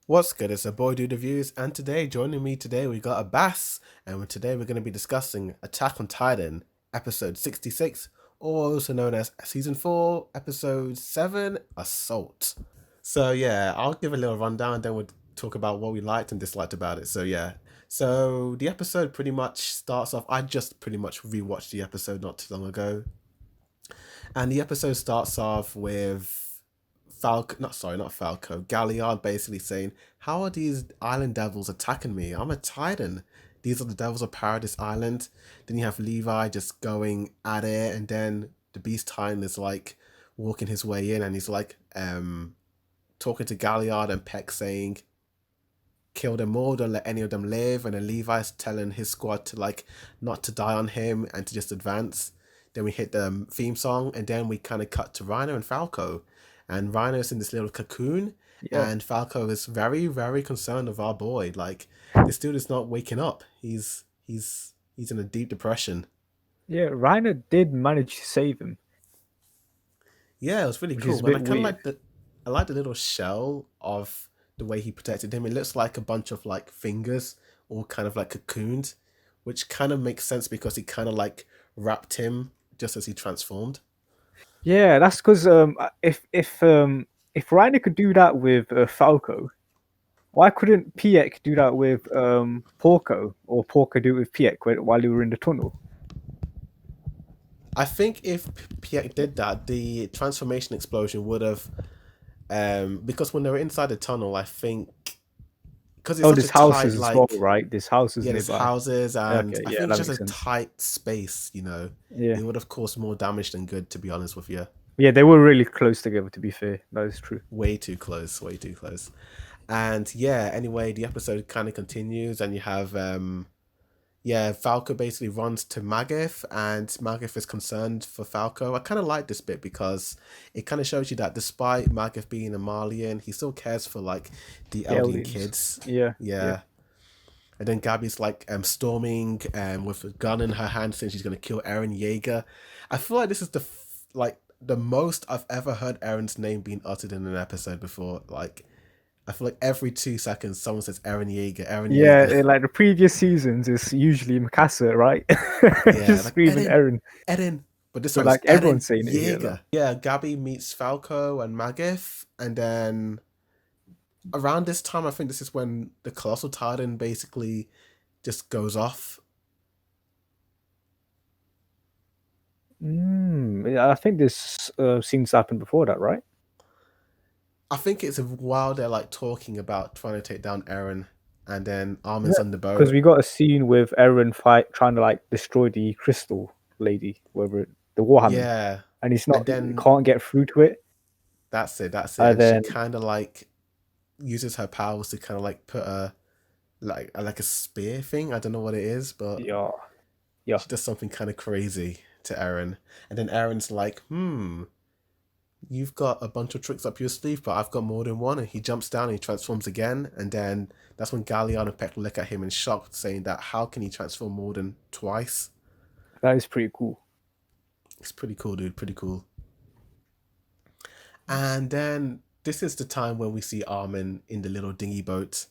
What's good? It's a boy dude reviews, and today joining me today we got a Bass, and today we're going to be discussing Attack on Titan, episode 66, or also known as season 4, episode 7, Assault. So yeah, I'll give a little rundown, then we'll talk about what we liked and disliked about it. So yeah, so the episode pretty much starts off. I just pretty much rewatched the episode not too long ago, and the episode starts off with Falco, not sorry, not Falco, Galliard basically saying, "How are these island devils attacking me? I'm a Titan. These are the devils of Paradise Island." Then you have Levi just going at it, and then the Beast Titan is like walking his way in, and he's like talking to Galliard and Peck saying, "Kill them all, don't let any of them live." And then Levi's telling his squad to like not to die on him and to just advance. Then we hit the theme song, and then we kind of cut to Rhino and Falco. And Rhino's in this little cocoon, Yeah, and Falco is very, very concerned of our boy. Like, this dude is not waking up. He's in a deep depression. yeah. Reiner did manage to save him, Yeah, it was really which is a cool, and bit weird. I like the little shell of the way he protected him. It looks like a bunch of like fingers, all kind of like cocooned, which kind of makes sense because he kind of like wrapped him just as he transformed. Yeah, that's because if Reiner could do that with Falco, why couldn't Piek do that with Porco, or Porco do it with Piek while they were in the tunnel? I think if Piek did that, the transformation explosion would have because when they were inside the tunnel, I think because it's Oh, such there's a tight houses as well, like right? There's houses yeah, there's nearby. houses, and Okay, I yeah, think it's that just makes a sense. tight space. Yeah, It would have caused more damage than good, to be honest with you. yeah, they were really close together. To be fair, that is true. Way too close, way too close. And yeah, anyway, the episode kind of continues, and you have yeah, Falco basically runs to Magif, and Magif is concerned for Falco. I kind of like this bit because it kind of shows you that despite Magif being a Malian, he still cares for like the The elderly aliens. kids. Yeah, yeah. Yeah. And then Gabby's like storming with a gun in her hand saying she's gonna kill Eren Yeager. I feel like this is like the most I've ever heard Eren's name being uttered in an episode before. Like I feel like every 2 seconds someone says Eren Yeager, Eren Yeah, Yeager. like the previous seasons, it's usually Mikasa, right? Yeah, Just like screaming Eren, Eren. Eren. But this But time it's like Eren everyone's saying it here though. Yeager. Yeah, Gabby meets Falco and Magif, and then around this time I think this is when the Colossal Titan basically just goes off. Yeah, I think this seems to happen before that, right? I think it's while they're like talking about trying to take down Eren, and then Armin's Yeah, on the because boat. we got a scene with Eren fight trying to like destroy the crystal lady, the Warhammer, Yeah, and he's and not, he then can't get through to it. that's it. And And she then kind of like uses her powers to kind of like put a spear thing. I don't know what it is, but yeah, yeah, she does something kind of crazy to Eren, and then Eren's like, you've got a bunch of tricks up your sleeve, but I've got more than one. And he jumps down and he transforms again. And then that's when Galliano and Peck look at him in shock, saying that how can he transform more than twice? that is pretty cool. It's pretty cool, dude. Pretty cool. And then this is the time when we see Armin in the little dinghy boat.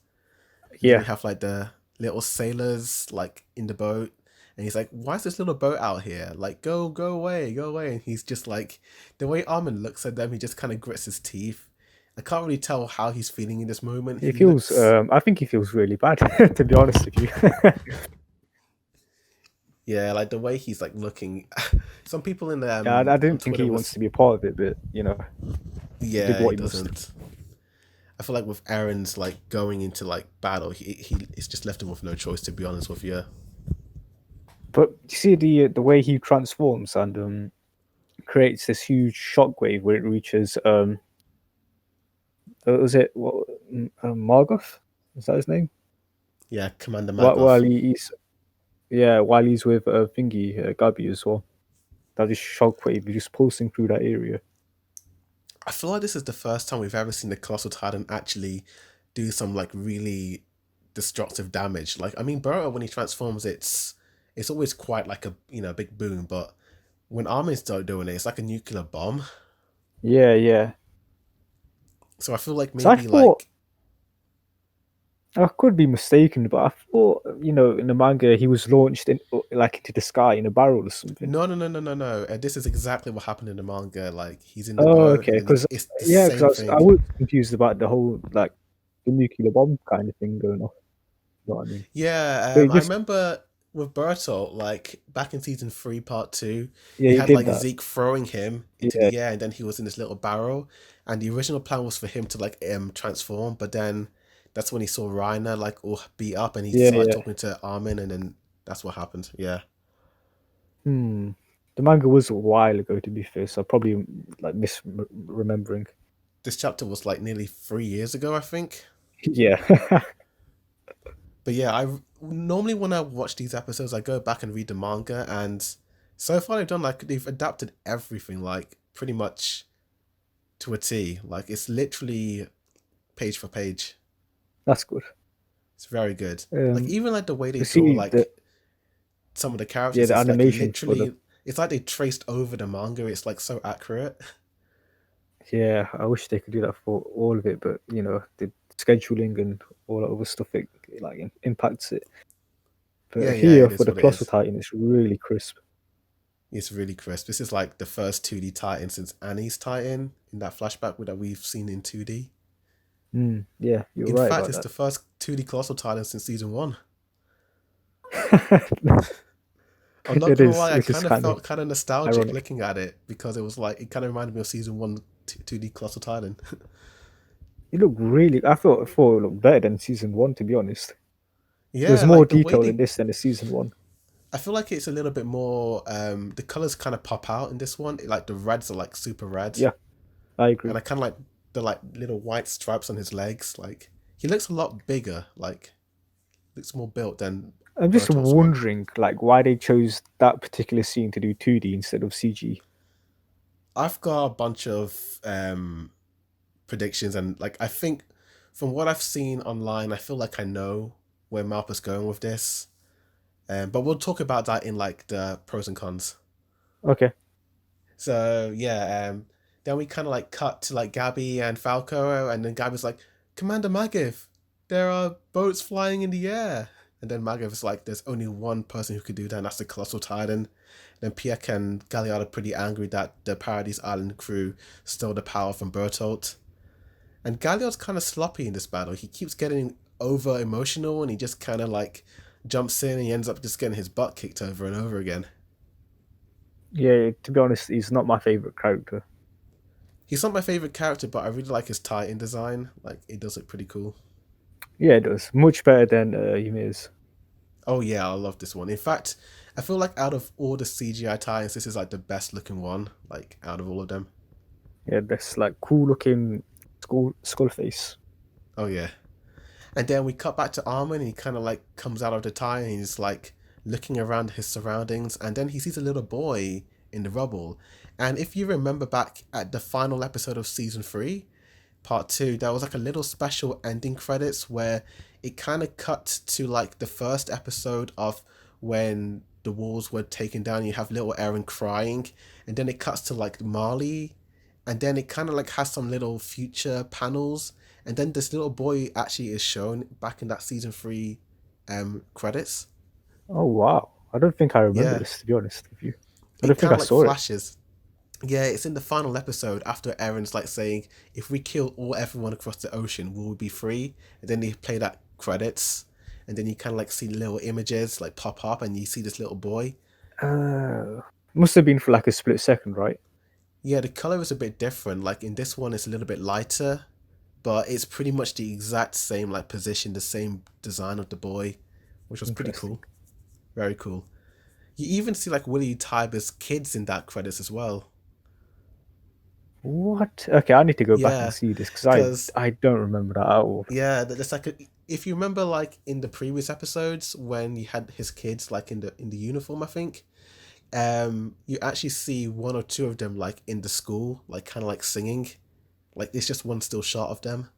And then we Yeah, have like the little sailors like in the boat. And he's like, why is this little boat out here? Like, go away, go away. And he's just like, the way Armin looks at them, he just kind of grits his teeth. I can't really tell how he's feeling in this moment. he He feels. looks, I think he feels really bad, to be honest with you. yeah, like the way he's like looking. Some people in Yeah, I on didn't think Twitter he wants was, to be a part of it, but he did yeah, what he he must. doesn't. I feel like with Aaron's like going into like battle, he it's just left him with no choice, to be honest with you. But you see the way he transforms and creates this huge shockwave where it reaches was it what Margoth? Is that his name? Yeah, Commander While Magoth. he's yeah, while he's with Thingy Gabi as well. That is shockwave just pulsing through that area. I feel like this is the first time we've ever seen the Colossal Titan actually do some like really destructive damage. Like I mean, Boruto when he transforms, it's always quite like a big boom, but when Armin's doing it, it's like a nuclear bomb. Yeah, yeah. So I feel like So I maybe thought like I could be mistaken, but I thought, in the manga, he was launched like into the sky in a barrel or something. No, no, no, no, no, no. This is exactly what happened in the manga. Like he's in the Oh, boat, and okay. then Because it's the yeah, because same I thing. was confused about the whole like the nuclear bomb kind of thing going off. You know what I mean? But Yeah, it I just remember with Bertolt, like back in season three, part two, yeah, he he had did like that. Zeke throwing him into Yeah, the air, and then he was in this little barrel. And the original plan was for him to like transform, but then that's when he saw Reiner like all beat up, and he yeah, started yeah. talking to Armin, and then that's what happened. Yeah, Hmm. The manga was a while ago, to be fair, so I probably like misremembering. this chapter was like nearly 3 years ago, I think. Yeah. But yeah, I normally when I watch these episodes, I go back and read the manga, and so far they've adapted everything like pretty much to a T. Like it's literally page for page. That's good. It's very good. Like Um, even like the way they you draw see the like some of the yeah characters, the it's like animation for the literally it's like they traced over the manga. It's like so accurate. yeah. I wish they could do that for all of it, but the scheduling and all that other stuff it like impacts it. Yeah, But yeah, here it for is the what it Colossal is. Titan, it's really crisp. It's really crisp. This is like the first 2D Titan since Annie's Titan in that flashback that we've seen in 2D. Yeah, you're In right fact, about it's that. the first 2D Colossal Titan since season one. I'm not It gonna is, lie, I which is kind of kind of felt kind of nostalgic ironic. looking at it because it was like it kind of reminded me of season one 2D Colossal Titan. It looked really. I thought it looked better than season one. To be honest, there's Yeah, more like the way detail in they, this than the season one. I feel like it's a little bit more. The colors kind of pop out in this one. Like the reds are like super red, Yeah, I and agree. I kind of like the like little white stripes on his legs. Like he looks a lot bigger. Like looks more built than I'm just Bertolt's one. wondering, like, why they chose that particular scene to do 2D instead of CG. I've got a bunch of predictions, and like I think from what I've seen online, I feel like I know where Malpa's going with this. But we'll talk about that in like the pros and cons. Okay. So yeah, then we kind of like cut to like Gabby and Falco, and then Gabby's like, "Commander Magiv, there are boats flying in the air." And then Magiv is like, "There's only one person who could do that, and that's the Colossal Titan." Then Piek and Galliard are pretty angry that the Paradise Island crew stole the power from Bertolt. And Galliard's kind of sloppy in this battle. He keeps getting over emotional, and he just kind of like jumps in, and he ends up just getting his butt kicked over and over again. Yeah, to be honest, he's not my favorite character. He's not my favorite character, but I really like his Titan design. Like it does look pretty cool. Yeah, it does much better than Ymir's. Oh yeah, I love this one. In fact, I feel like out of all the CGI Titans, this is like the best looking one. Like out of all of them. Yeah, this like cool looking skull face. Oh yeah. And then we cut back to Armin, and he kind of like comes out of the Titan, and he's like looking around his surroundings, and then he sees a little boy in the rubble. And if you remember back at the final episode of season three, part two, there was like a little special ending credits where it kind of cut to like the first episode of when the walls were taken down. You have little Aaron crying, and then it cuts to like Marley, and then it kind of like has some little future panels, and then this little boy actually is shown back in that season three credits. Oh wow, I don't think I remember Yeah, this, to be honest with you. I it don't think kind I of like saw it. flashes. Yeah, it's in the final episode after Aaron's like saying, "If we kill everyone across the ocean, will we be free?" And then they play that credits, and then you kind of like see little images like pop up, and you see this little boy. Uh, Must have been for like a split second, right? Yeah, the color is a bit different. Like in this one, it's a little bit lighter, but it's pretty much the exact same like position, the same design of the boy, which was pretty Interesting. cool. Very cool. You even see like Willie Tyber's kids in that credits as well. What? Okay, I need to go back and Yeah, see this because I because I don't remember that at all. yeah, that's like if you remember, like in the previous episodes when you had his kids like in the uniform, I think, you actually see one or two of them like in the school, like kind of like singing, like it's just one still shot of them.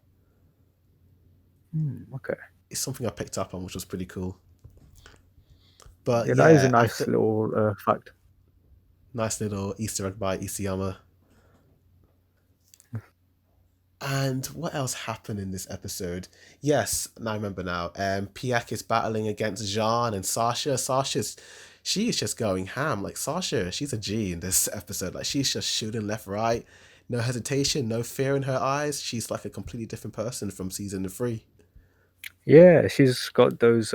Okay. It's something I picked up on, which was pretty cool. But Yeah, that is a yeah, nice little fact. nice little Easter egg by Isayama. And what else happened in this episode? Yes, now I remember now. Piak is battling against Jean and Sasha. She is just going ham. Like Sasha, she's a G in this episode. Like she's just shooting left, right, no hesitation, no fear in her eyes. She's like a completely different person from season 3. Yeah, she's got those.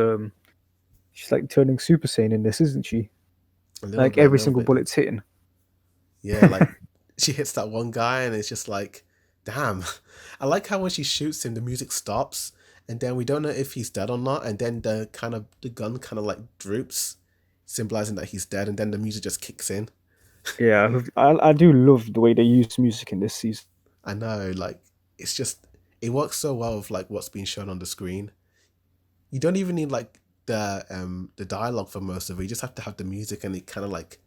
She's like turning Super Saiyan in this, isn't she? Like A every little single bit. bullet's hitting. Yeah, like she hits that one guy and it's just like, damn. I like how when she shoots him, the music stops and then we don't know if he's dead or not, and then the gun kind of like droops, symbolizing that he's dead, and then the music just kicks in. Yeah, I do love the way they use music in this season. I know, like it's just it works so well with like what's being shown on the screen. You don't even need like the dialogue for most of it. You just have to have the music, and it kind of like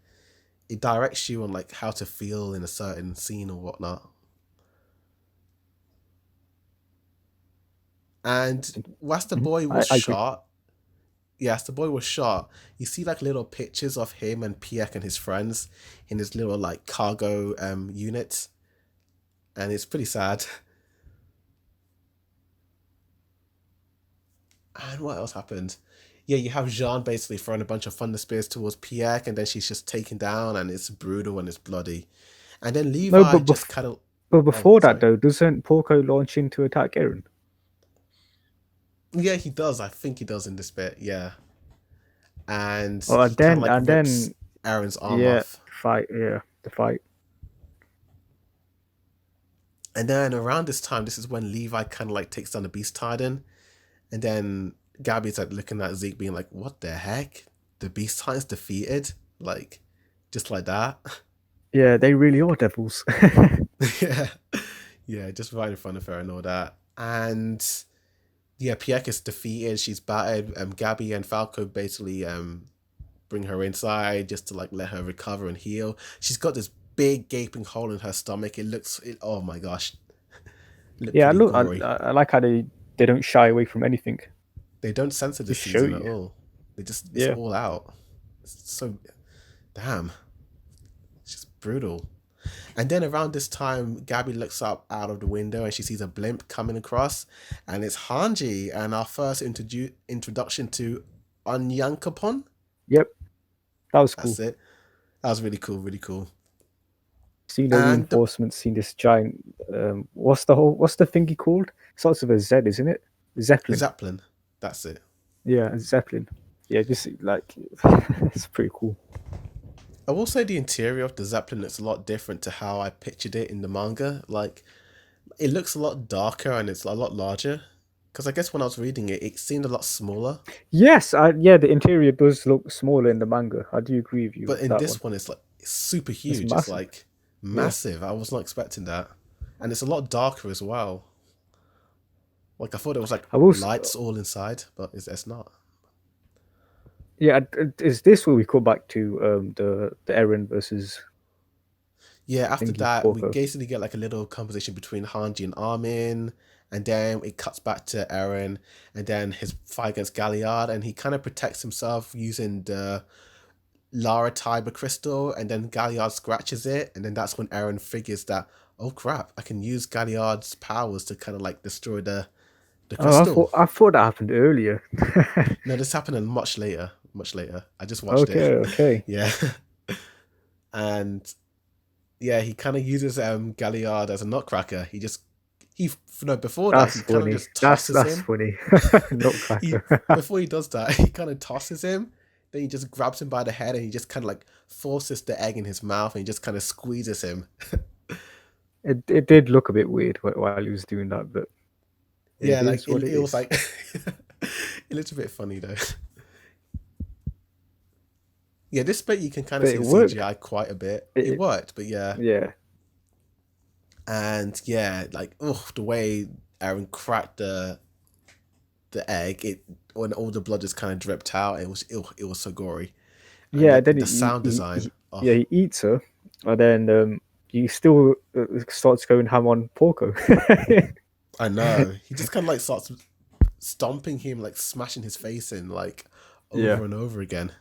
it directs you on like how to feel in a certain scene or whatnot. And whilst the boy was I agree. shot, yes, the boy was shot. You see like little pictures of him and Piek and his friends in his little like cargo unit, and it's pretty sad. And what else happened? Yeah, you have Jean basically throwing a bunch of thunder spears towards Piek, and then she's just taken down, and it's brutal and it's bloody. And then No, Levi just kind of. but Oh, before that sorry. though, doesn't Porco launch in to attack Eren? Yeah, he does. I think he does in this bit. Yeah, and Oh, he kind of like and rips then Aaron's arm yeah, off. fight. Yeah, the fight. And then around this time, this is when Levi kind of like takes down the Beast Titan. And then Gabby's like looking at Zeke being like, what the heck? The Beast Titan's defeated? Like, just like that? Yeah, they really are devils. Yeah. Yeah, just right in front of her and all that. And yeah, Piek is defeated. She's battered. Gabby and Falco basically bring her inside just to like let her recover and heal. She's got this big gaping hole in her stomach. Oh my gosh. It looked Yeah, pretty look, gory. I like how they don't shy away from anything. They don't censor this Just show season at you. all. It's Yeah. all out. It's so damn. It's just brutal. And then around this time, Gabby looks up out of the window and she sees a blimp coming across, and it's Hanji and our first introduction to Onyankopon. Yep. That was cool. That's it. That was really cool, really cool. Seen the And the reinforcements, seen this giant what's the thingy called? Starts with a Z, isn't it? Zeppelin. Zeppelin. That's it. Yeah, a Zeppelin. Yeah, just like it's pretty cool. I will say the interior of the Zeppelin looks a lot different to how I pictured it in the manga. Like, it looks a lot darker and it's a lot larger. Because I guess when I was reading it, it seemed a lot smaller. Yes, yeah, the interior does look smaller in the manga. I do agree with you But with in that one. this one, it's super It's huge. It's massive. like Yeah. massive. I was not expecting that. And it's a lot darker as well. Like, I thought it was like I will. lights all inside, but it's not. Yeah, is this where we go back to the Eren versus Yeah, after thingy that, we Porco? basically get like a little conversation between Hanji and Armin, and then it cuts back to Eren, and then his fight against Galliard, and he kind of protects himself using the Lara Tiber crystal, and then Galliard scratches it, and then that's when Eren figures that, oh crap, I can use Galliard's powers to kind of like destroy the Oh, crystal. I thought that happened earlier. No, this happened much later. Much later. I just watched it. Okay. Yeah. And yeah, he kind of uses Galliard as a nutcracker. He no before that That's he kind of funny. just tosses That's him. funny. He Nutcracker. before he does that, he kind of tosses him. Then he just grabs him by the head and he just kind of like forces the egg in his mouth and he just kind of squeezes him. It did look a bit weird while he was doing that, but Yeah, it like is what it it was is. like it looks a bit funny though. Yeah, this bit you can kind of But see it the worked. CGI quite a bit. It It, worked, but yeah. yeah. And yeah, like the way Aaron cracked the egg, it when all the blood just kind of dripped out, it was so gory. And Yeah, like then the sound design, oh, yeah, he eats her, and then he still starts going ham on Porco. I know. He just kind of like starts stomping him, like smashing his face in, like Yeah, over and over again.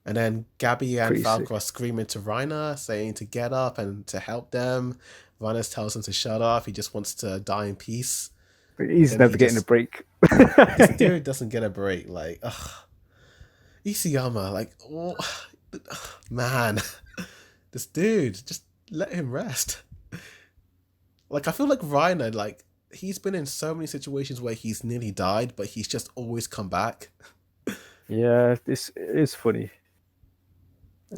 And then Gabby and pretty Falco sick. are screaming to Reiner, saying to get up and to help them. Reiner tells him to shut up. He just wants to die in peace. But He's then he never getting a just break. this dude doesn't get a break. Like, ugh, Isayama, like, oh, man, this dude, just let him rest. Like, I feel like Reiner, like, he's been in so many situations where he's nearly died, but he's just always come back. Yeah, this is funny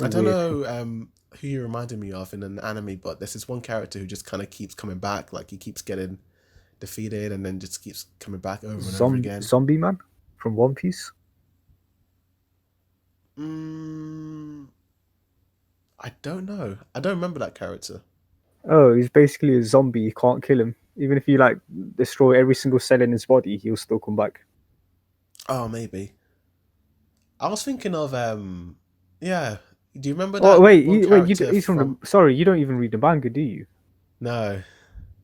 I and don't weird. know who you reminded me of in an anime, but there's this one character who just kind of keeps coming back. Like, he keeps getting defeated and then just keeps coming back over and over again. Zombie Man from One Piece. Mm, I don't know. I don't remember that character. Oh, he's basically a zombie. You can't kill him. Even if you like destroy every single cell in his body, he'll still come back. Oh, maybe. I was thinking of yeah. Do you remember Oh that wait, one character he's from from? the. Sorry, you don't even read the manga, do you? No,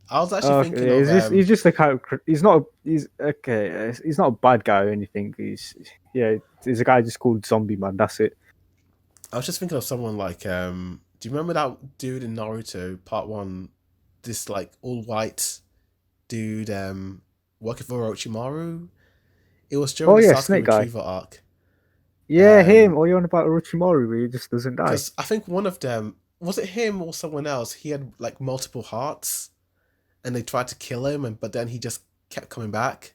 I was actually Oh, thinking okay, of he's just a character. He's not. He's okay. He's not a bad guy or anything. Yeah. He's a guy just called Zombie Man. That's it. I was just thinking of someone like do you remember that dude in Naruto Part One? This like all white dude working for Orochimaru. It was during Oh the yeah, Sasuke Snake Guy. Retriever arc. Yeah, him. Or you're on about Orochimaru, where he just doesn't die. Because I think one of them was it him or someone else. He had like multiple hearts, and they tried to kill him, and but then he just kept coming back.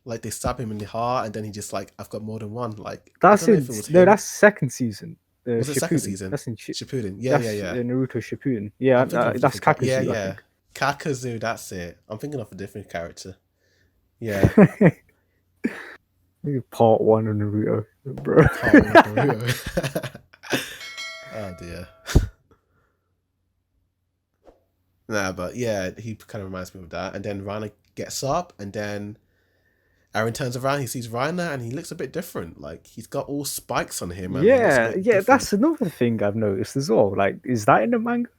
Like they stab him in the heart, and then he just like I've got more than one. Like I That's don't know if in it was no. him. That's second season. Was it second Shippuden. season? That's in Shippuden. Yeah, yeah, that's yeah. Naruto Shippuden. Yeah, I'm thinking of a that's different character. Yeah, Kakazu, I yeah. think. Kakazu, that's it. I'm thinking of a different character. Yeah. Part one of Naruto, bro. Part one of Naruto. Oh dear. Nah, but yeah, he kind of reminds me of that. And then Reiner gets up, and then Aaron turns around, he sees Reiner, and he looks a bit different. Like he's got all spikes on him, and he looks a Yeah, bit yeah. different. That's another thing I've noticed as well. Like, is that in the manga?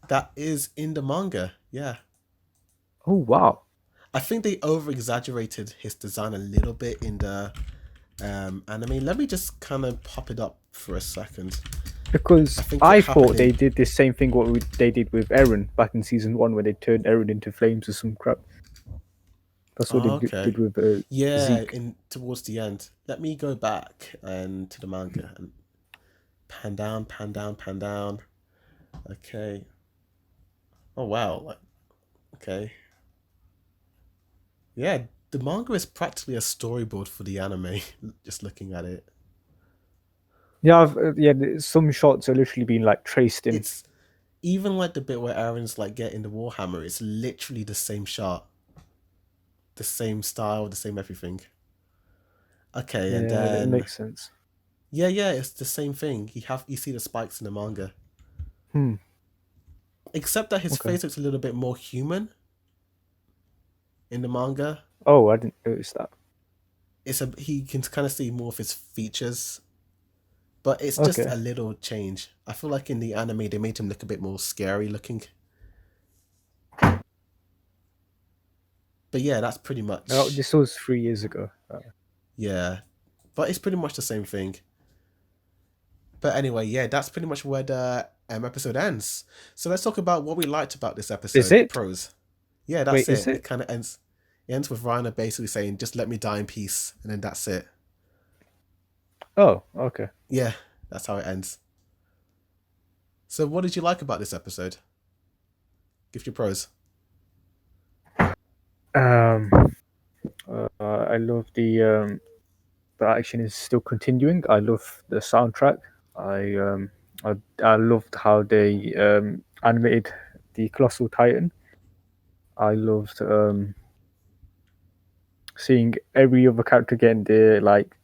That is in the manga. Yeah. Oh wow. I think they over exaggerated his design a little bit in the anime. Let me just kind of pop it up for a second. I Because think it I happened thought they in. did the same thing they did with Eren back in season one, where they turned Eren into flames or some crap. That's what Oh, did okay. with Yeah, Zeke. in towards the end. Let me go back and to the manga and pan down, pan down, pan down. Okay. Oh wow. Like, okay. Yeah, the manga is practically a storyboard for the anime. Just looking at it, Yeah, some shots are literally being like traced in. it's even like the bit where Aaron's like getting the warhammer. It's literally the same shot, the same style, the same everything. Okay, and Yeah, it then makes sense. yeah, yeah, it's the same thing. You see the spikes in the manga, Hmm. except that his Okay. face looks a little bit more human in the manga. Oh, I didn't notice that. He can kind of see more of his features, but it's just Okay. a little change. I feel like in the anime they made him look a bit more scary looking. But yeah, that's pretty Oh, much this was 3 years ago. yeah. But it's pretty much the same thing. But anyway, yeah, that's pretty much where the episode ends. So let's talk about what we liked about this Is episode. it? Pros. Yeah, that's Wait, is it. It it? kind of ends. It ends with Reiner basically saying, "Just let me die in peace," and then that's it. Oh, okay. Yeah, that's how it ends. So, what did you like about this episode? Give your pros. Um, I love the action is still continuing. I love the soundtrack. I um, I loved how they animated the Colossal Titan. I loved seeing every other character getting their like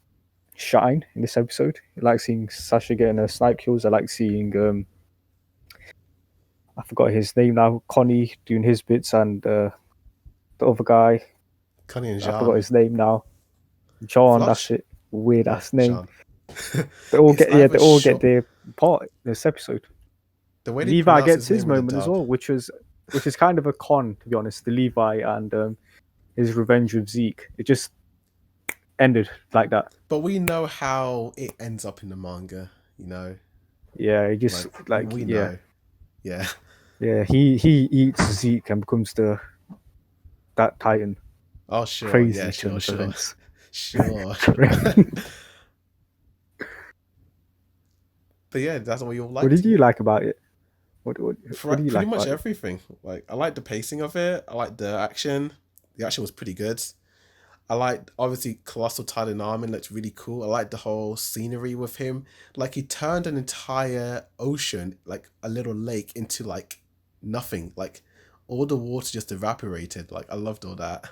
shine in this episode. I like seeing Sasha getting her snipe kills. I like seeing I forgot his name now, Connie doing his bits, and the other guy, Connie and I forgot Jean. his name now. John, that's Flush? it. Weird Yeah, ass name. Jean. They It's either all get short. their part in this episode. The way they Levi pronounce gets his his name in the moment as dub. well, which is kind of a con, to be honest. The Levi and his revenge with Zeke. It just ended like that. But we know how it ends up in the manga, you know? Yeah, it just Like, like we yeah. know. Yeah. Yeah, he eats Zeke and becomes that Titan. Oh, sure. Yeah, Crazy turn sure, of sure. events. Sure. But yeah, that's what you all What liked did you it. like about it? What do you Pretty like much about it? everything. Like, I liked the pacing of it. I liked the action. The action was pretty good. I liked, obviously, Colossal Titan Armin looked really cool. I liked the whole scenery with him. Like, he turned an entire ocean, like a little lake, into like nothing. Like, all the water just evaporated. Like, I loved all that.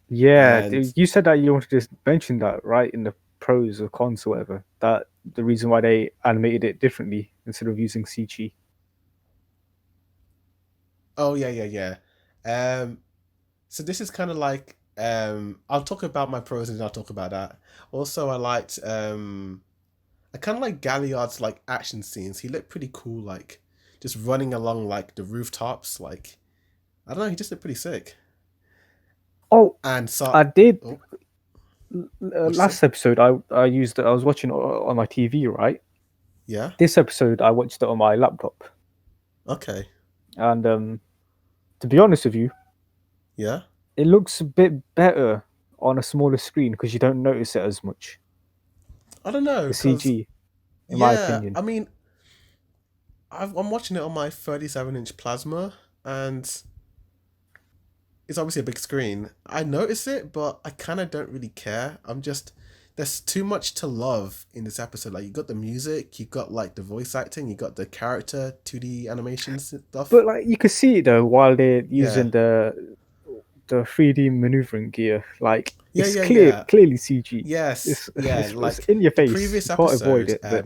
Yeah, And you said that you wanted to mention that right in the pros or cons or whatever. That the reason why they animated it differently instead of using CG. oh yeah, yeah, yeah. So this is kind of like I'll talk about my pros and then I'll talk about that. Also, I kind of like Galliard's like action scenes. He looked pretty cool, like just running along like the rooftops. Like I don't know, he just looked pretty sick. Oh, And so, I did oh, what you say? last episode. I was watching it on my TV, right? Yeah. This episode I watched it on my laptop, Okay. and to be honest with you, Yeah. it looks a bit better on a smaller screen because you don't notice it as much. I don't know, The cause CG, in my yeah, opinion. I mean, I'm watching it on my 37-inch plasma, and it's obviously a big screen. I notice it, but I kind of don't really care. I'm just there's too much to love in this episode. Like you got the music, you got like the voice acting, you got the character 2D animations and stuff. But like you can see it though while they're Yeah, using the 3D maneuvering gear. Like yeah, it's yeah, yeah. clearly CG. Yes, yeah. It's Like in your the face. previous You can't avoid episode, it. But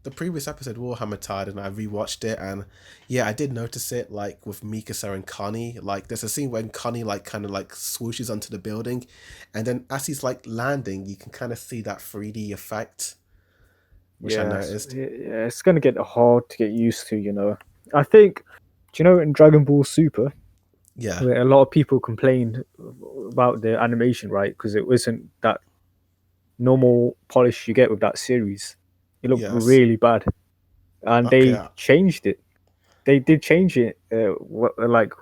the previous episode Warhammer Tide, and I rewatched it, and yeah, I did notice it. Like with Mikasa and Connie, like there's a scene when Connie like kind of like swooshes onto the building, and then as he's like landing, you can kind of see that 3D effect, which I noticed. yeah, it's gonna get hard to get used to. I think. Do you know in Dragon Ball Super, Yeah. where a lot of people complained about the animation, right? Because it wasn't that normal polish you get with that series. It looked Yes. really bad, and they Okay. changed it. They did change it, like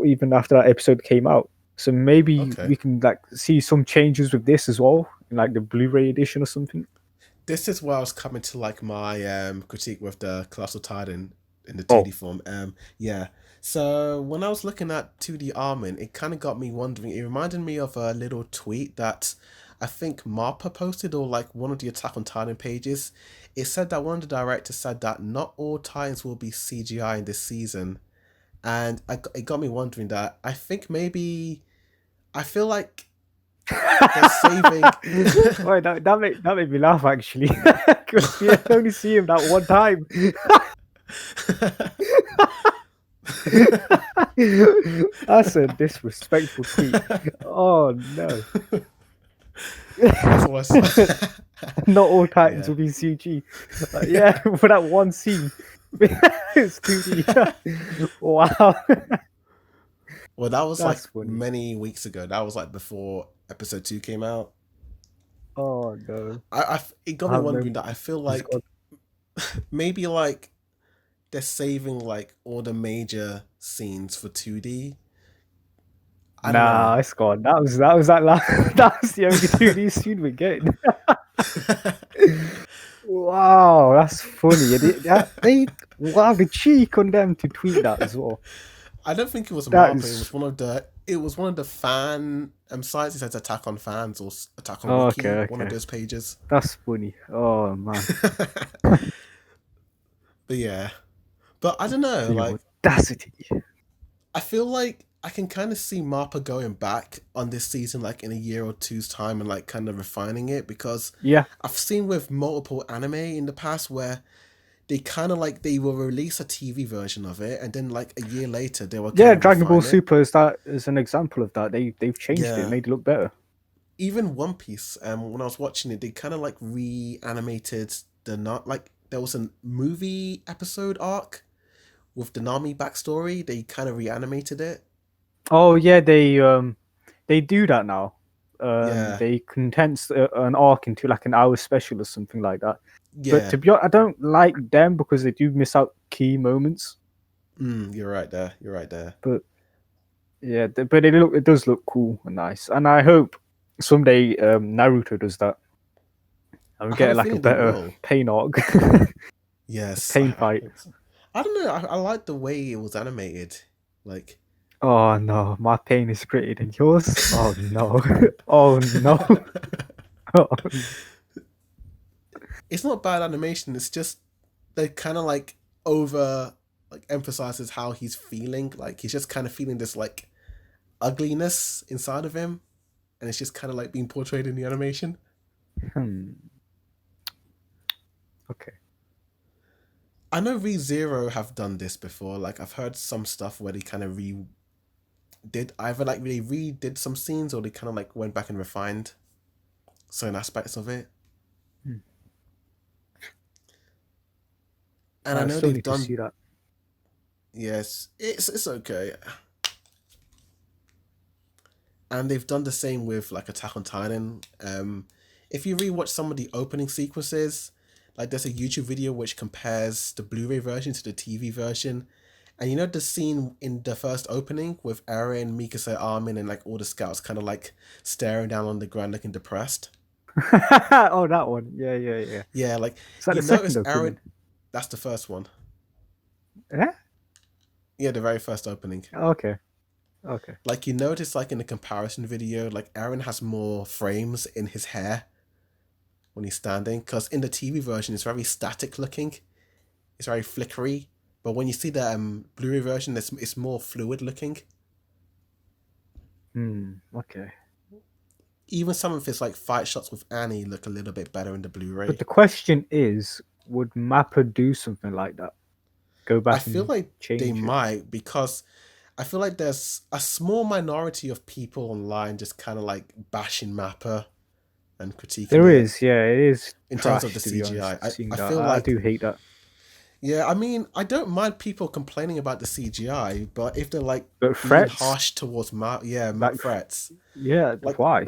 even after that episode came out. So maybe Okay. we can like see some changes with this as well, in like the Blu-ray edition or something. This is where I was coming to like my critique with the Colossal Titan in the Oh, 2D form. Yeah. So when I was looking at 2D Armin, it kind of got me wondering. It reminded me of a little tweet that I think Marpa posted, or like one of the Attack on Titan pages. It said that one of the directors said that not all Titans will be CGI in this season, and it got me wondering that I think maybe I feel like they're saving. Wait, that made me laugh actually, because we only see him that one time. That's a disrespectful tweet. Oh no. That's what I saw. Not all Titans Yeah. will be CG. Yeah, for that one scene, it's 2D. Wow, Well, that was like that's funny. many weeks ago. That was like before episode 2 came out. Oh no, It got I me have wondering no. that I feel He's like gone. maybe like they're saving like all the major scenes for 2D. I don't know. Nah, it's gone. That last. That was the only 2D scene we're getting. Wow, that's funny. Wow, the cheek on them to tweet that as well. I don't think it was That Marpa. is It was one of the fan sites. It says Attack on Fans or Attack on okay. Wiki. One of Okay, those pages. that's funny. Oh man, But yeah. But I don't know. the Like audacity. I feel like I can kind of see Marpa going back on this season, like in a year or two's time, and like kind of refining it, because Yeah, I've seen with multiple anime in the past where they kind of like they will release a TV version of it, and then like a year later they will kind yeah. of Dragon Ball refine it. Super is an example of that. They've changed it, Yeah, made it look better. even One Piece. When I was watching it, they kind of like reanimated the not like there was a movie episode arc with the Nami backstory. They kind of reanimated it. Oh yeah, they do that now. Yeah, They condense an arc into like an hour special or something like that. But yeah. to be honest, I don't like them because they do miss out key moments. You're right there. You're right there. But yeah, but it does look cool and nice, and I hope someday Naruto does that, and we I have get a like a feeling they better will. pain arc, Yes, pain I fight. hope so. I don't know. I like the way it was animated. Like, Oh no, my pain is greater than yours. Oh no, oh no. Oh, it's not bad animation. It's just they kind of like over like emphasizes how he's feeling. Like he's just kind of feeling this like ugliness inside of him, and it's just kind of like being portrayed in the animation. hmm. Okay. I know ReZero have done this before. Like I've heard some stuff where they kind of did either like really redid some scenes or they kind of like went back and refined certain aspects of it. Hmm. And I I know still they've need to done. see that. Yes, it's okay. And they've done the same with like Attack on Titan. If you rewatch some of the opening sequences, like there's a YouTube video which compares the Blu-ray version to the TV version, and you know the scene in the first opening with Eren, Mikasa, Armin, and like all the scouts kind of like staring down on the ground looking depressed. Oh, that one. Yeah, yeah, yeah. Yeah, like Is that you the second notice opening? Eren. That's the first one. Yeah. Yeah, the very first opening. Okay. Okay. Like you notice, like in the comparison video, like Eren has more frames in his hair when he's standing, because in the TV version it's very static looking, it's very flickery. But when you see the Blu-ray version, it's more fluid looking. Okay. Even some of his like fight shots with Annie look a little bit better in the But Blu-ray. the question is, would Mappa do something like that? Go I back feel and like they change it? might, because I feel like there's a small minority of people online just kind of like bashing Mappa and critiquing There it is, yeah, it is in terms of the trash to be CGI. honest. Seeing I that, feel I like, do hate that. yeah, I mean, I don't mind people complaining about the CGI, but if they're like But being threats, harsh towards Matt like, threats, yeah, like why?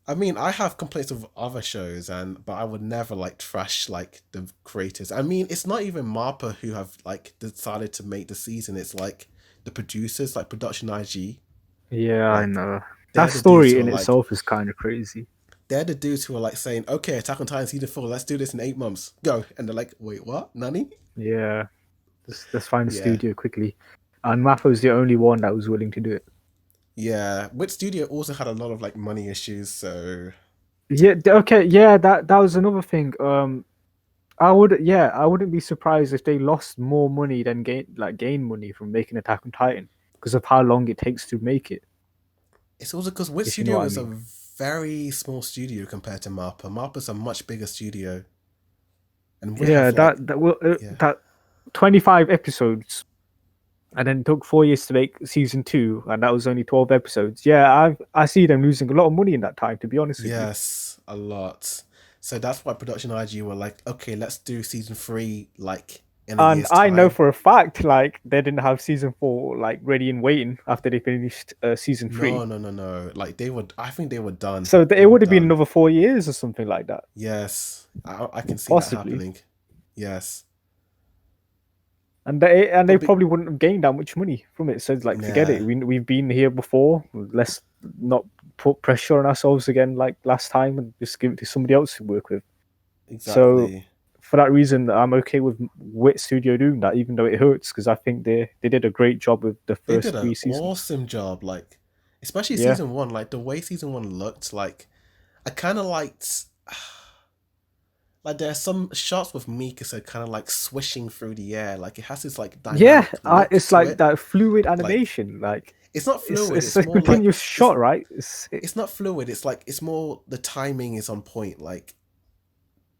I mean, I have complaints of other shows, but I would never like trash like the creators. I mean, it's not even Marpa who have like decided to make the season. It's like the producers, like Production IG. Yeah, I Like know. That they're the dudes story who are in like itself is kind of crazy. they're the dudes who are like saying, "Okay, Attack on Titan season 4, let's do this in 8 months. Go!" And they're like, "Wait, what? Nani?" Yeah, let's find a Yeah, studio quickly. And Mappa was the only one that was willing to do it. yeah. Which studio also had a lot of like money issues, so Yeah, okay, yeah, that was another thing. I wouldn't be surprised if they lost more money than gain money from making Attack on Titan because of how long it takes to make it. it's also because Wit If you know Studio what I is a mean. very small studio compared to Marpa. Marpa's a much bigger studio, and we Yeah, have like yeah, that 25 episodes, and then it took 4 years to make season two, and that was only 12 episodes. Yeah, I see them losing a lot of money in that time. To be honest with you, yes, a lot. So that's why Production IG were like, okay, let's do season 3 like in a and year's I know time. for a fact like they didn't have season four like ready and waiting after they finished season No, three. no, no, no. Like they would, I think they were done. So They it were would have been done. another 4 years or something like that, Yes, I can see that possibly. happening. Yes, And they but probably wouldn't have gained that much money from it. So it's like, forget nah, it. We've been here before. Let's not put pressure on ourselves again like last time, and just give it to somebody else to work with. So exactly. for that reason, I'm okay with Wit Studio doing that, even though it hurts because I think they did a great job with the They did first an 3 seasons. awesome job. Like, especially Yeah, season 1. Like the way season 1 looked. Like I kind of liked. Like there are some shots with Mikasa kind of like swishing through the air. Like it has this like yeah. dynamic look It's to like it. that fluid Like animation. Like it's not fluid. it's It's a more like continuous shot, right? it's not fluid. It's like it's more the timing is on point. Like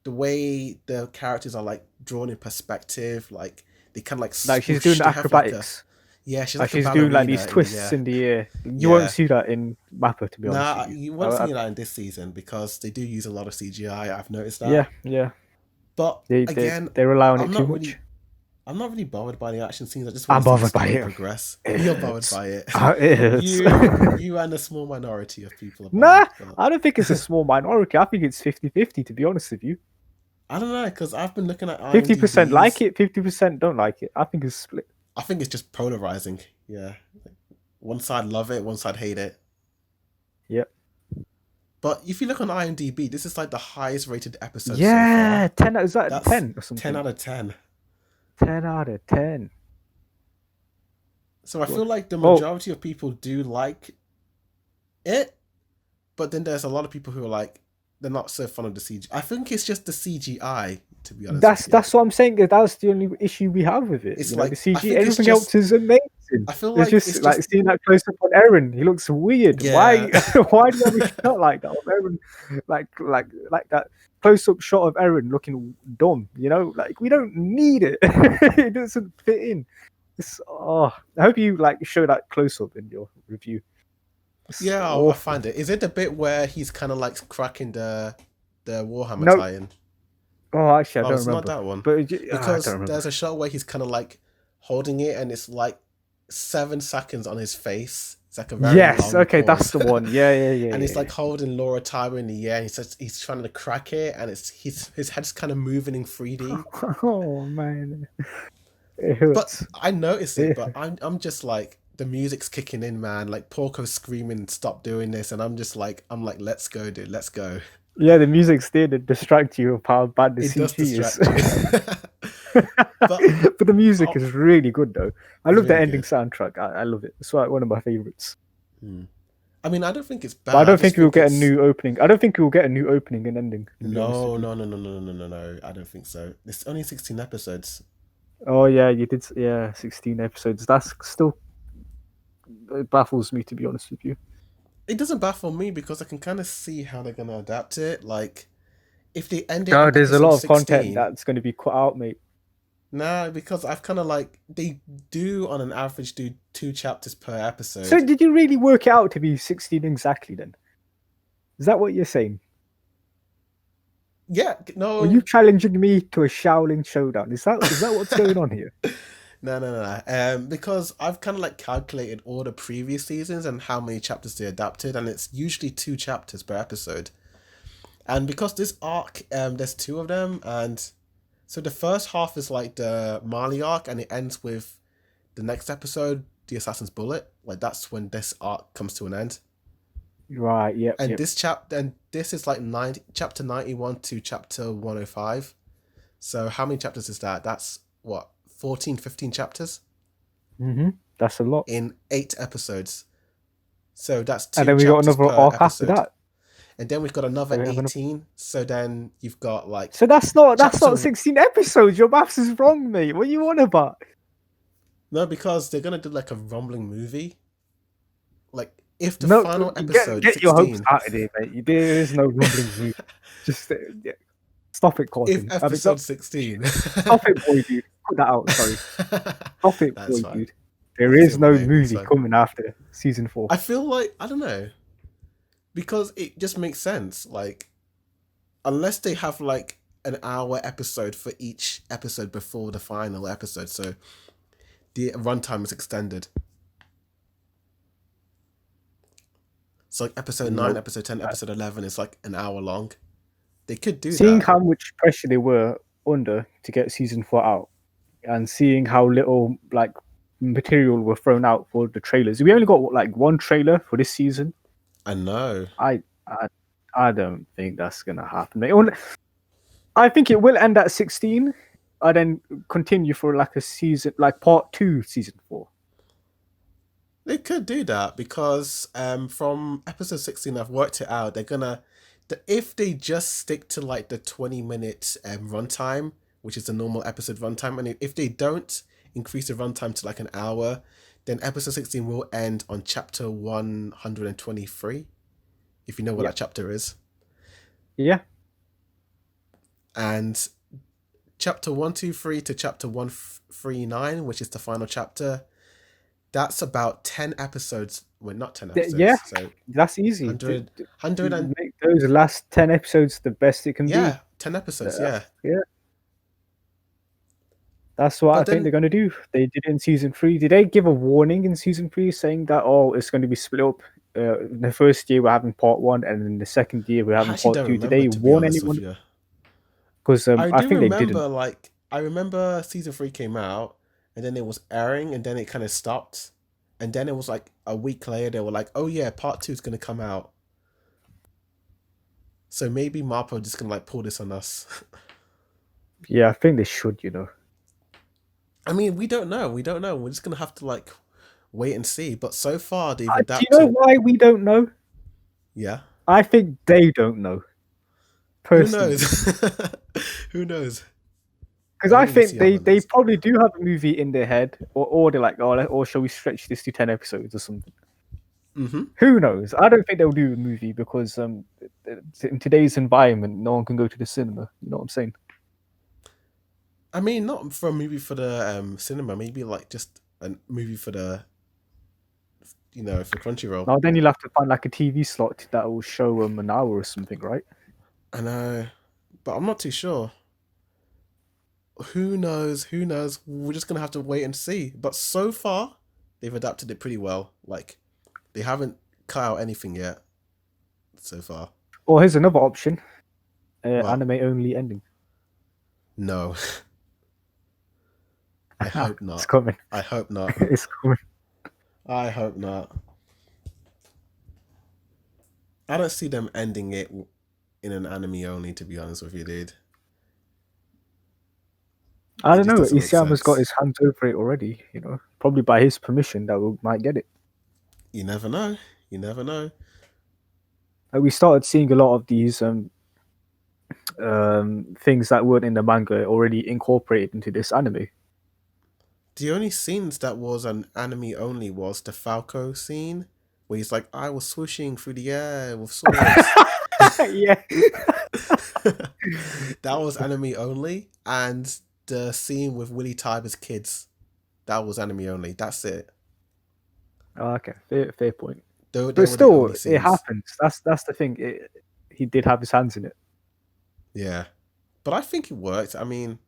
the way the characters are like drawn in perspective. Like they kind of like Like she's doing swoosh. the They have like a acrobatics. yeah. She's Like like a she's doing like ballerina these in the twists air. in the air. You won't Yeah. see that in Mappa, to be honest with Nah, you. you won't see that in this season because they do use a lot of CGI. I've noticed that. Yeah, yeah. But They again, they rely on it I'm too not much. really I'm not really bothered by the action scenes. I just want I'm to see the bothered by story it. progress. It You're bothered hurts. by it. It hurts. You and a small minority of people are Nah, bothered. But I don't think it's a small minority. I think it's 50-50, to be honest with you. I don't know, because I've been looking at 50% like IMDb's. it, 50% don't like it. I think it's split. I think it's just polarizing. Yeah, one side love it, one side hate it. Yep. But if you look on IMDb, this is like the highest rated episode so Yeah, far. 10. Is that That's 10 or 10 something? out of 10. 10 out of 10. So I feel Good. like the Oh, majority of people do like it, but then there's a lot of people who are like, they're not so fond of the CGI. I think it's just the CGI, to be honest with you. that's what I'm saying. That's the only issue we have with it. It's The like, I CG, think it's everything else just, is amazing. I feel It's like just it's like just, seeing that close up on Aaron. He looks weird. yeah, Why? Why do you have a shot like that of Aaron? Like that close up shot of Aaron looking dumb. Like we don't need it. It doesn't fit in. I hope you like show that close up in your review. It's yeah, I'll awful. find it. Is it the bit where he's kind of like cracking the Warhammer No. tie-in? Oh, actually, I Oh, don't it's not remember. that one. But I don't Because remember. there's a shot where he's kind of like holding it and it's like 7 seconds on his face. It's like a very Yes. long Okay, that's pause. the one. Yeah, yeah, yeah, And yeah, he's yeah. like holding Laura Tyler in the air and he says he's trying to crack it and it's his head's kind of moving in 3D. Oh man, it But hurts. I notice it, Yeah, but I'm just like the music's kicking in, man. Like Porco's screaming, stop doing this, and I'm like, let's go, dude, let's go. yeah. The music's there to distract you of how bad the It does CG is. distract you. But But the music oh, is really good, though. I it's love the really ending good. soundtrack. I love it. It's like one of my favorites. Hmm. I mean, I don't think it's But I bad. I don't just think we'll think get a it's new opening. I don't think we'll get a new opening and ending. To be honest with no, you. no, no, no, no, no, no, no. I don't think so. It's only 16 episodes. Oh yeah, you did. Yeah, 16 episodes. That's still it baffles me, to be honest with you. It doesn't baffle me because I can kind of see how they're gonna adapt it. Like if they end it Oh, on there's a episode lot of content 16. that's going to be cut out, mate. Nah, because I've kind of like they do on an average do 2 chapters per So episode. did you really work it out to be 16 exactly then? Is that what you're saying? Yeah, Are you no, challenging me to a Shaolin showdown? Is that what's going on here? no, no, no. Because I've kind of like calculated all the previous seasons and how many chapters they adapted, and it's usually 2 chapters per episode. And because this arc, there's two of them, and so the first half is like the Marley arc, and it ends with the next episode, the Assassin's Bullet. Like that's when this arc comes to an end. Right, yep, And yep. this is like chapter 91 to chapter 105. So how many chapters is that? That's what 14, 15 chapters That's a lot. in 8 episodes. So that's And two then we got chapters another per arc after episode. that. And then we've got another Then we have another. 18. So then you've got like So that's not chapter 16 episodes. Your maths is wrong, mate. What are you on about? no, because they're gonna do like a rumbling movie. Like if the No, final episode get your hopes 16, out of there, mate. There is no rumbling movie. Just yeah. Stop it, if Caution. I mean, episode 16, stop it, boy, dude. Put that out. Sorry. Stop it, that's boy, fine. dude. There It's is your no name. It's movie fine. coming after season 4. I feel like I don't know because it just makes sense. Like unless they have like an hour episode for each episode before the final episode, so the runtime is extended. So like episode 9, Nope. episode 10, episode 11 is like an hour long. They could do Seeing that. how much pressure they were under to get season 4 out, and seeing how little like material were thrown out for the trailers. We only got like one trailer for this season. I know. I don't think that's gonna happen. I think it will end at 16, and then continue for like a season, like part 2, season 4. They could do that because from episode 16 I've worked it out. They're gonna if they just stick to like the 20-minute runtime, which is the normal episode runtime, and if they don't increase the runtime to like an hour, then episode 16 will end on chapter 123, if you know what Yeah. that chapter is. Yeah. And chapter 123 to chapter 139, which is the final chapter, that's about 10 episodes. Well, not 10 episodes. Yeah. So That's easy. 100 and Make those last 10 episodes the best it can yeah, be. 10 episodes, Yeah. yeah. That's what But I think then they're going to do. They did it in season 3. Did they give a warning in season 3 saying that, it's going to be split up? In the first year, we're having part 1, and in the second year, we're I having actually part don't 2. Did remember, they to be warn honest with anyone? you. because I I do think they didn't. remember, like, I remember season 3 came out, and then it was airing, and then it kind of stopped, and then it was like a week later they were like, "Oh yeah, part 2 is gonna come out." So maybe Marpo just gonna like pull this on us. Yeah, I think they should. You know. I mean, we don't know. We don't know. We're just gonna have to like wait and see. But so far they've Do you know adapted. why we don't know? Yeah. I think they don't know Who personally. knows? Who knows? Because I I won't even see think how they honest. probably do have a movie in their head, or they're like, oh, or shall we stretch this to 10 episodes or something? Mm-hmm. Who knows? I don't think they'll do a movie because in today's environment, no one can go to the cinema. You know what I'm saying? I mean, not for a movie for the cinema. Maybe like just a movie for the for Crunchyroll. Now then, you'll have to find like a TV slot that will show them an hour or something, right? I know, but I'm not too sure. Who knows? Who knows? We're just gonna have to wait and see. But so far, they've adapted it pretty well. Like they haven't cut out anything yet. So far, Or here's another option: well, anime only ending. no. I hope It's not. coming. I hope not. It's coming. I hope not. I don't see them ending it in an anime only. To be honest with you, dude, I it don't just know. doesn't make Isayama's got sense. his hands over it already. You know, probably by his permission that we might get it. You never know. You never know. We started seeing a lot of these things that weren't in the manga already incorporated into this anime. The only scenes that was an anime only was the Falco scene, where he's like, "I was swooshing through the air with swords." Yeah. That was anime only, and the scene with Willie Tiber's kids, that was anime only. That's it. Oh, okay, fair point. They But were the still, only it scenes. happens. That's the thing. He did have his hands in it. Yeah, but I think it worked. I mean,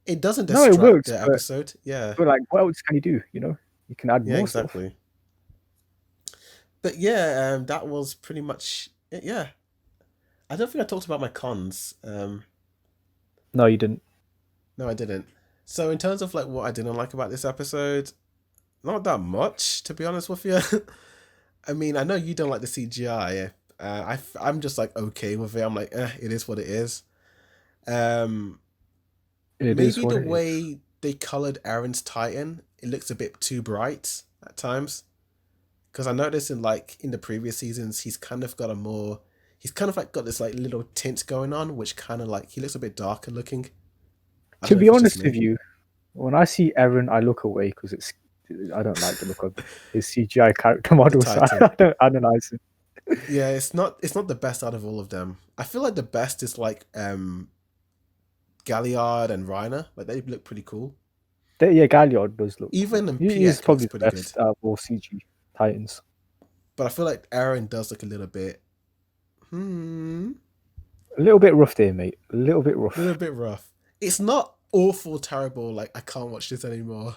it doesn't No, it distract works, the episode. Yeah, but like, what else can you do? You know, you can add yeah, more stuff. exactly. But yeah, that was pretty much it. Yeah, I don't think I talked about my cons. No, you didn't. No, I didn't. So in terms of like what I didn't like about this episode, not that much to be honest with you. I mean, I know you don't like the CGI. I'm just like okay with it. I'm like, it is what it is. Um, It is Maybe what the it is. way they colored Aaron's Titan, it looks a bit too bright at times. Because I noticed in the previous seasons, he's kind of like got this like little tint going on, which kind of like he looks a bit darker looking. I To don't know be if it's just honest with me. you, when I see Eren, I look away because I don't like the look of his CGI character The model, so Titan. I don't analyze it. Yeah, it's not the best out of all of them. I feel like the best is like Galliard and Reiner. Like they look pretty cool. Yeah, Galliard does look cool. Even He is Piek looks probably the pretty good. best out of all CG Titans. But I feel like Aaron does look a little bit A little bit rough there, mate. A little bit a little rough. bit rough. It's not awful, terrible, like I can't watch this anymore.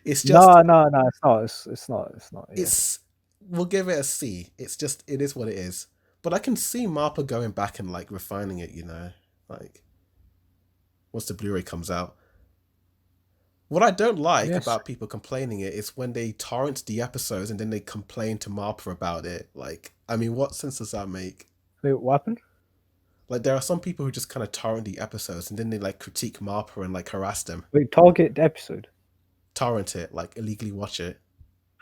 It's just No, it's not. It's not. Yeah. it's we'll give it a C. It's just it is what it is. But I can see Marpa going back and like refining it, like once the Blu-ray comes out. What I don't like Yes. about people complaining it is when they torrent the episodes and then they complain to Marpa about it. Like, I mean, what sense does that make? Wait, what happened? Like, there are some people who just kind of torrent the episodes and then they like critique Marpa and like harass them. Wait, target episode. Torrent it, like illegally watch it.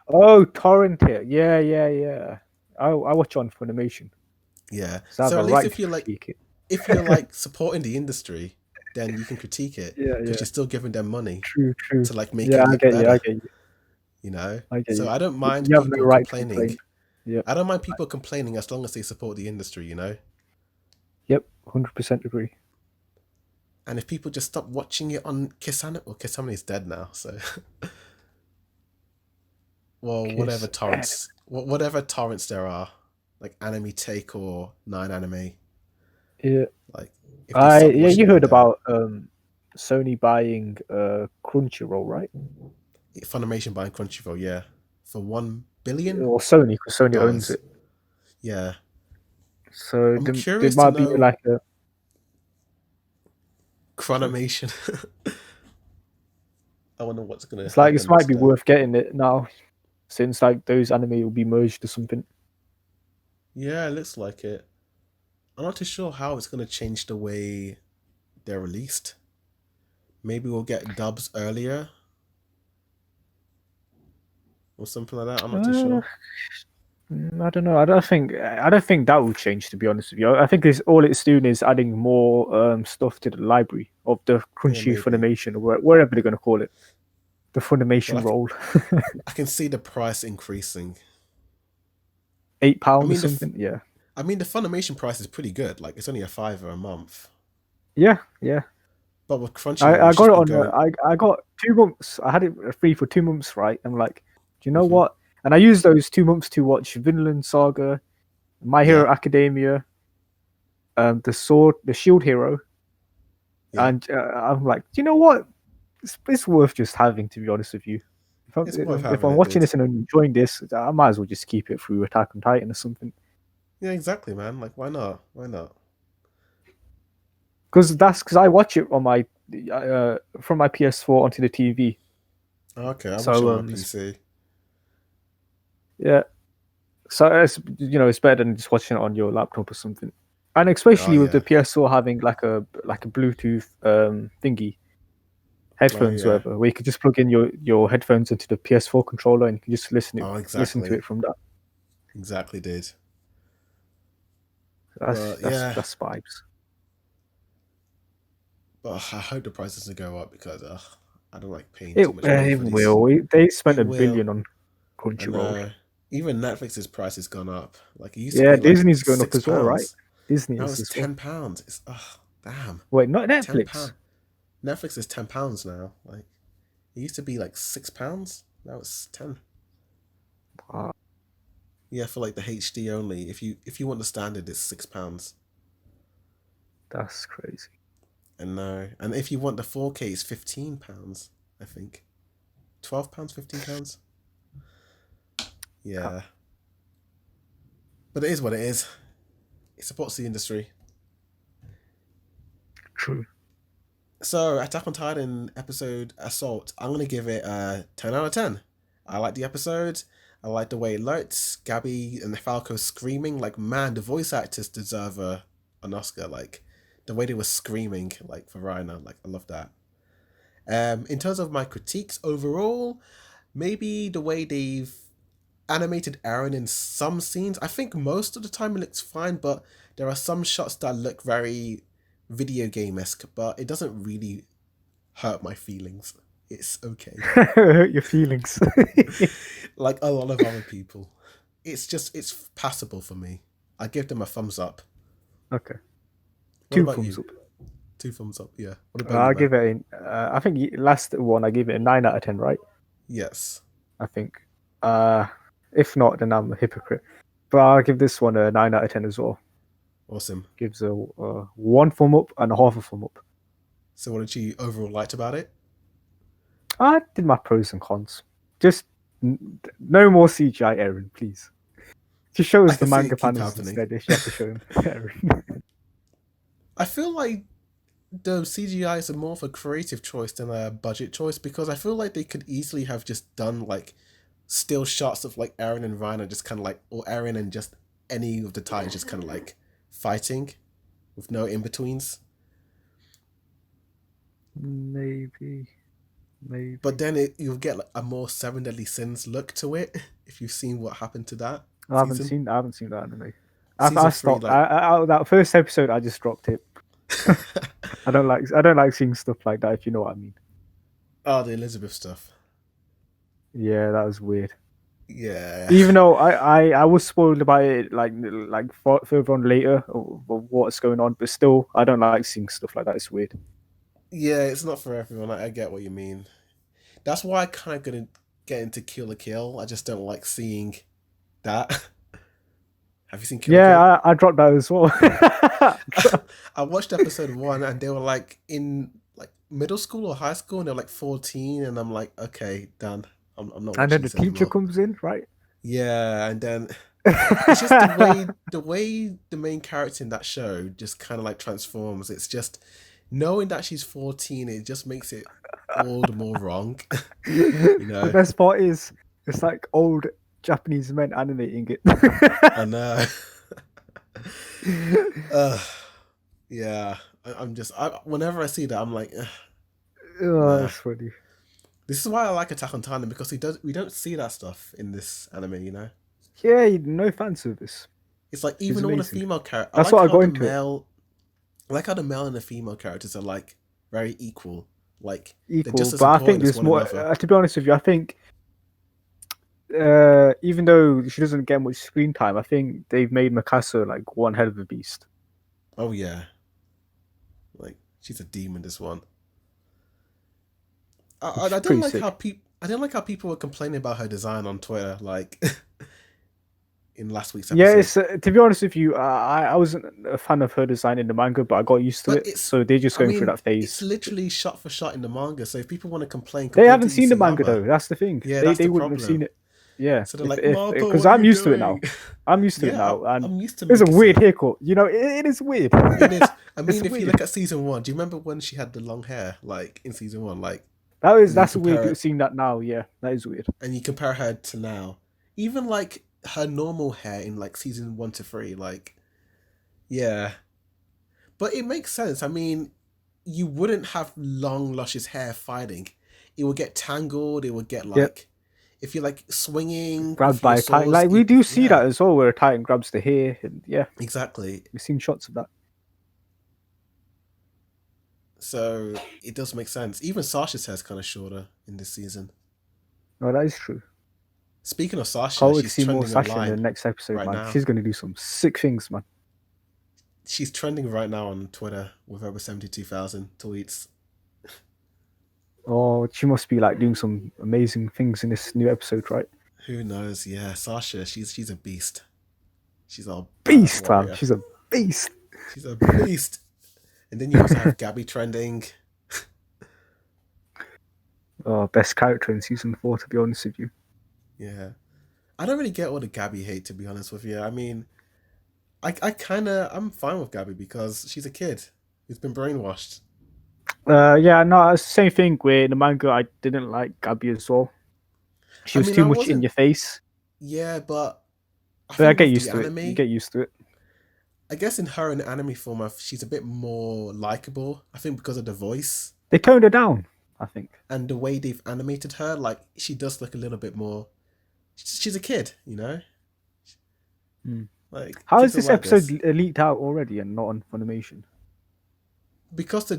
Oh, torrent it. Yeah. I watch on Funimation, Yeah. so I have So a at least right if to you're like critique it. if you're like supporting the industry, then you can critique it because Yeah. you're still giving them money True. to like make Yeah, it I look get you. I better. get you. You know. I get So you. I don't mind You have no people right to complaining. complain. Yep. I don't mind people complaining as long as they support the industry. Yep. 100% agree. And if people just stop watching it on Kiss Anime is dead now. So, well, Kiss. whatever torrents there are, like Anime Take or Nine Anime, Yeah. like if they stop Yeah. watching You it on heard them, about Sony buying Crunchyroll, right? Funimation buying Crunchyroll, yeah, for $1 billion. Or Sony, because Sony owns it. Yeah, So I'm there curious to might be know. like a Chronimation. I wonder what's gonna It's like this happen might this be time. worth getting it now, since like those anime will be merged or something. Yeah, it looks like it. I'm not too sure how it's gonna change the way they're released. Maybe we'll get dubs earlier or something like that. I'm not too Uh, sure. I don't know. I don't think that will change. To be honest with you, I think it's all it's doing is adding more stuff to the library of the Yeah, Crunchy maybe. Funimation, or wherever they're going to call it, the But Funimation role. I can see the price increasing. I £8 or mean something. Yeah, the Funimation price is pretty good. Like it's only a fiver a month. yeah, yeah. But with I, Crunchyroll, I it's got just it be on. going. I got 2 months. I had it free for 2 months, right? I'm like, do you know Hmm. what? And I used those 2 months to watch Vinland Saga, My Yeah, Hero Academia, the Shield Hero, yeah. and I'm like, do you know what? It's worth just having, to be honest with you. If It's worth I'm, if having I'm it, watching dude. this and I'm enjoying this, I might as well just keep it through Attack on Titan or something. Yeah, exactly, man. Like, why not? Why not? Because I watch it on my from my PS4 onto the TV. Okay, I watch it So on my PC. yeah, so it's better than just watching it on your laptop or something. And Oh especially with the yeah, PS4 having like a Bluetooth oh headphones, yeah. whatever, where you could just plug in your headphones into the PS4 controller and you can just Oh, listen to exactly, it from that. exactly, dude. That's But that's yeah, that's vibes. but I hope the price doesn't go up because I don't like paying It too much money it for these. will. They It spent a will. billion on I Crunchyroll. know. Even Netflix's price has gone up. Like it used to Yeah, be like Disney's going up six as well, right? pounds. Disney Now is it's as well. £10. It's damn, Wait, not ten Netflix. pound. Netflix is £10 now. Like it used to be like £6. Now it's 10. Wow, Yeah, for like the HD only. If you want the standard, it's £6. that's crazy. And no, and if you want the 4K, it's £15. I think £12, £15. Ca- Yeah, but it is what it is. It supports the industry. True. So, Attack on Titan episode Assault, I'm gonna give it a 10 out of 10. I like the episode. I like the way it looked. Gabby and the Falco screaming. Like, man, the voice actors deserve an Oscar. Like, the way they were screaming, like, for Rhino. Like, I love that. In terms of my critiques overall, maybe the way they've animated Aaron in some scenes. I think most of the time it looks fine, but there are some shots that look very video game esque, but it doesn't really hurt my feelings. It's okay. Hurt your feelings. Like a lot of other people. It's passable for me. I give them a thumbs up. Okay, What two about thumbs you? up. Two thumbs up, yeah. What about you, I'll man? give it. I think last one I gave it a 9 out of 10. Right? Yes. I think. Uh, if not, then I'm a hypocrite. But I'll give this one a 9 out of 10 as well. Awesome. Gives a one thumb up and a half a thumb up. So what did you overall like about it? I did my pros and cons. Just no more CGI, Aaron, please. Just show I us the can see manga it keep panels happening. instead if you have to show him. Aaron. I feel like the CGI is more of a creative choice than a budget choice because I feel like they could easily have just done like still shots of like Aaron and Ryan just kind of like, or Aaron and just any of the Titans just kind of like fighting with no in betweens. Maybe, But maybe. then you'll get like a more Seven Deadly Sins look to it if you've seen what happened to that I haven't season. seen. I haven't seen that anime. I Season three, stopped. like That first episode, I just dropped it. I don't like. I don't like seeing stuff like that. If you know what I mean. oh, the Elizabeth stuff. Yeah, that was weird. Yeah, Even though I was spoiled about it, like further on later of what's going on, but still, I don't like seeing stuff like that. It's weird. yeah, it's not for everyone. I get what you mean. That's why I kind of gonna get into Kill la Kill. I just don't like seeing that. Have you seen Kill la Yeah, Kill? I dropped that as well. I watched episode one and they were like in like middle school or high school and they're like 14 and I'm like, okay, done. I'm not And then watching the this teacher anymore. comes in, right? Yeah, and then it's just the way the main character in that show just kind of like transforms. It's just knowing that she's 14, it just makes it all the more wrong. The best part is it's like old Japanese men animating it. I know. Yeah, I'm just whenever I see that, I'm like, Oh, nah. that's funny. This is why I like Attack on Titan, because we don't see that stuff in this anime. Yeah, no fan service. It's like She's even all the amazing. female characters. That's what I got into it. I like how the male and the female characters are like very equal. Like they're Equal, just as but I think important as there's one more. another. To be honest with you, I think even though she doesn't get much screen time, I think they've made Mikasa like one hell of a beast. Oh yeah, like she's a demon. This one. I She's don't pretty like how sick. I don't like how people were complaining about her design on Twitter, like in last week's Yeah, episode. it's to be honest with you, I wasn't a fan of her design in the manga, but I got used to But it. So they're just I going through mean, that it's phase. literally shot for shot in the manga. So if people want to They complain haven't to seen the manga Isayama. though. That's the thing. Yeah, They that's the they wouldn't have problem. seen it. Yeah, So they're like, if Marpo, because what are I'm you used to it now. doing? I'm used to it Yeah, now, and I'm used to it's a weird Mikasa. haircut. You know, it is weird. It is. I It's mean, if you weird. look at season 1, do you remember when she had the long hair, like in season 1, like, and you That's compare weird it, seeing that now. Yeah, that is weird. and you compare her to now, even like her normal hair in like season 1 to 3, like, yeah, but it makes sense. I mean, you wouldn't have long, luscious hair fighting. It would get tangled. It would get Yep. like, if you're like swinging Grabbed with your by a titan. swords, Like we do see yeah, that as well, where a titan grabs the hair, and yeah, exactly. we've seen shots of that. So it does make sense. Even Sasha's hair's kind of shorter in this season. No, that is true. Speaking of Sasha, Can't wait to she's see more trending Sasha in the online next episode, right man. now. She's gonna do some sick things, man. She's trending right now on Twitter with over 72,000 tweets. Oh, she must be like doing some amazing things in this new episode, right? Who knows? Yeah, Sasha, she's a beast. She's a bad Beast, man. warrior. She's a beast. She's a beast. And then you also have Gabby trending. Oh, best character in season 4, to be honest with you. Yeah. I don't really get all the Gabby hate, to be honest with you. I mean, I'm fine with Gabby because she's a kid who's been brainwashed. Yeah, no, it's the same thing with the manga. I didn't like Gabby as well. She was too much in your face. Yeah, but I But I think get with used the to it. anime, You get used to it. I guess in her in anime form, she's a bit more likable. I think because of the voice They toned her down, I think. and the way they've animated her, like she does look a little bit more. She's a kid, you know. Like How kids is are this like episode this. leaked out already and not on Funimation? Because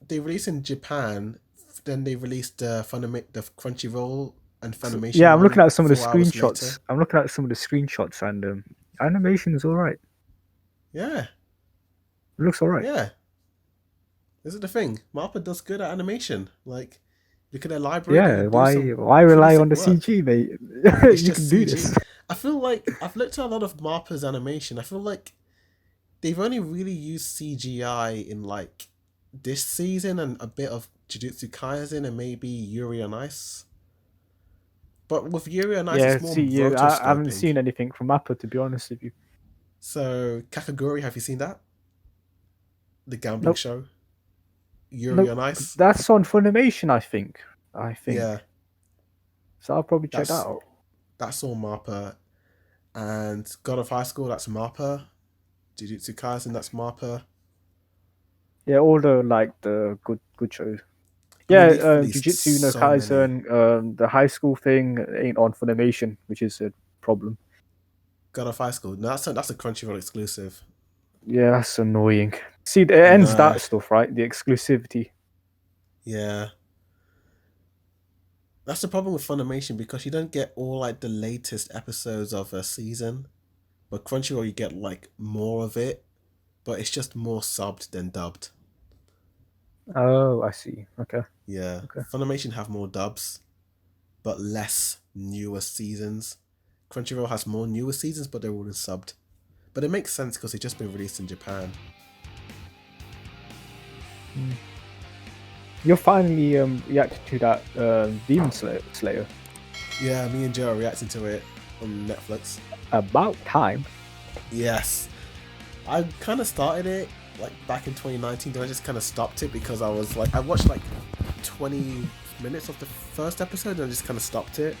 they released in Japan, then they released the Crunchyroll and Funimation. Yeah, I'm looking at some of the 4 hours screenshots. later. I'm looking at some of the screenshots, and animation is all right. Yeah, It looks all right. yeah. This is the thing. Mappa does good at animation. Like, look at their library. Yeah, why rely on the CG, mate? It's You just can do CG. this. I feel like I've looked at a lot of Mappa's animation. I feel like they've only really used CGI in like this season and a bit of Jujutsu Kaisen and maybe Yuri on Ice. But with Yuri on Ice, Yeah, it's more see, you. I haven't rotoscoping. seen anything from Apple, to be honest with you. So Kakaguri, have you seen that? The gambling Nope. show. Yuri on Nope. Ice. That's on Funimation, I think. Yeah, So I'll probably check that out. that's all Mappa. And God of High School, that's Mappa. Jujutsu Kaisen, that's Mappa. Yeah, all the good shows. I Yeah, mean, they've released Jujutsu no so many. Kaisen, the high school thing ain't on Funimation, which is a problem. God of High School. No, that's a Crunchyroll exclusive. Yeah, that's annoying. See, it ends No. that stuff, right? The exclusivity. Yeah. That's the problem with Funimation because you don't get all like the latest episodes of a season. But Crunchyroll you get like more of it. But it's just more subbed than dubbed. Oh, I see. Okay. Yeah. Okay. Funimation have more dubs, but less newer seasons. Crunchyroll has more newer seasons, but they're all in subbed. But it makes sense because they've just been released in Japan. You're finally reacted to that Demon Slayer. Yeah, me and Joe are reacting to it on Netflix. About time. Yes. I kind of started it like back in 2019. Then I just kind of stopped it because I was like, I watched like 20 minutes of the first episode and I just kind of stopped it.